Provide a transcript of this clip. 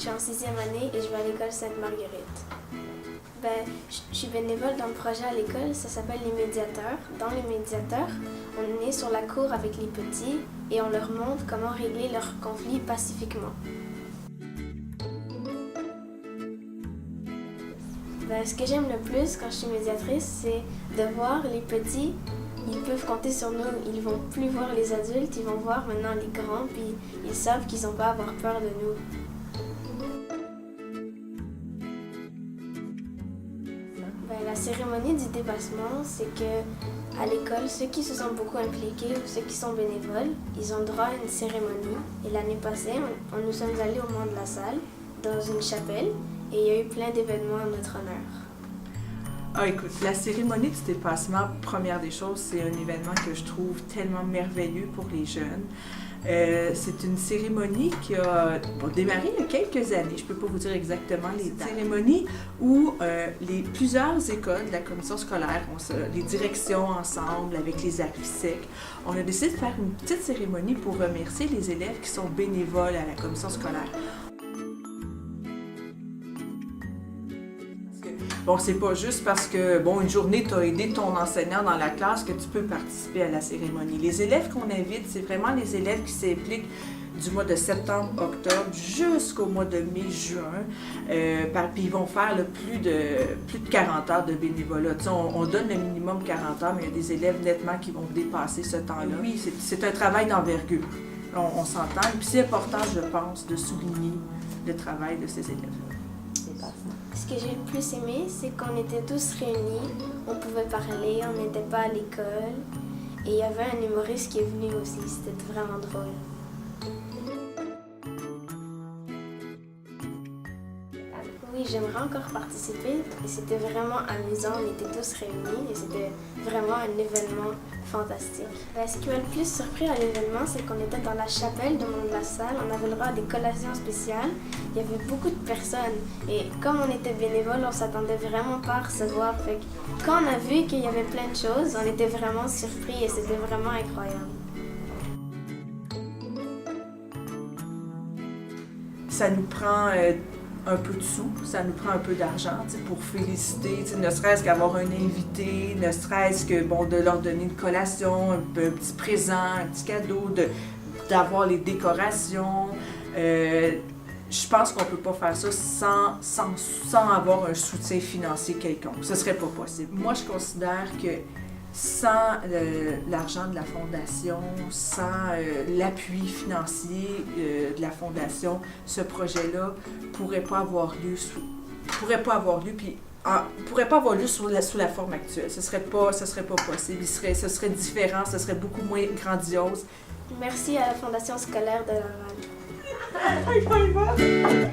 Je suis en 6e année et je vais à l'école Sainte-Marguerite. Je suis bénévole dans le projet à l'école, ça s'appelle les médiateurs. Dans les médiateurs, on est sur la cour avec les petits et on leur montre comment régler leurs conflits pacifiquement. Ce que j'aime le plus quand je suis médiatrice, c'est de voir les petits. Ils peuvent compter sur nous, ils vont plus voir les adultes, ils vont voir maintenant les grands, puis ils savent qu'ils n'ont pas à avoir peur de nous. La cérémonie du dépassement, c'est que à l'école, ceux qui se sont beaucoup impliqués ou ceux qui sont bénévoles, ils ont droit à une cérémonie. Et l'année passée, nous sommes allés au Mont de la Salle, dans une chapelle, et il y a eu plein d'événements en notre honneur. Ah, écoute, la cérémonie du dépassement, première des choses, c'est un événement que je trouve tellement merveilleux pour les jeunes. C'est une cérémonie qui a démarré il y a quelques années, je ne peux pas vous dire exactement les dates. C'est une cérémonie où plusieurs écoles de la commission scolaire, les directions ensemble avec les APISEC, on a décidé de faire une petite cérémonie pour remercier les élèves qui sont bénévoles à la commission scolaire. Bon, c'est pas juste parce que, une journée, tu as aidé ton enseignant dans la classe que tu peux participer à la cérémonie. Les élèves qu'on invite, c'est vraiment les élèves qui s'impliquent du mois de septembre, octobre, jusqu'au mois de mai, juin. Puis ils vont faire plus de 40 heures de bénévolat. On donne le minimum 40 heures, mais il y a des élèves nettement qui vont dépasser ce temps-là. Oui, c'est un travail d'envergure. On s'entend. Puis c'est important, je pense, de souligner le travail de ces élèves-là. Ce que j'ai le plus aimé, c'est qu'on était tous réunis, on pouvait parler, on n'était pas à l'école. Et il y avait un humoriste qui est venu aussi, c'était vraiment drôle. Oui, j'aimerais encore participer et c'était vraiment amusant, on était tous réunis et c'était vraiment un événement fantastique. Ce qui m'a le plus surpris à l'événement, c'est qu'on était dans la chapelle de Mont de la Salle, on avait le droit à des collations spéciales, il y avait beaucoup de personnes et comme on était bénévoles, on s'attendait vraiment pas à recevoir. Fait que quand on a vu qu'il y avait plein de choses, on était vraiment surpris et c'était vraiment incroyable. Ça nous prend un peu de sous, ça nous prend un peu d'argent pour féliciter, ne serait-ce qu'avoir un invité, ne serait-ce que de leur donner une collation, un petit présent, un petit cadeau, d'avoir les décorations. Je pense qu'on ne peut pas faire ça sans avoir un soutien financier quelconque. Ce ne serait pas possible. Moi, je considère que sans l'argent de la Fondation, sans l'appui financier de la Fondation, ce projet-là ne pourrait pas avoir lieu, puis pourrait pas avoir lieu sous la forme actuelle. Ce serait pas possible. Ce serait différent, ce serait beaucoup moins grandiose. Merci à la Fondation scolaire de Laval. High five!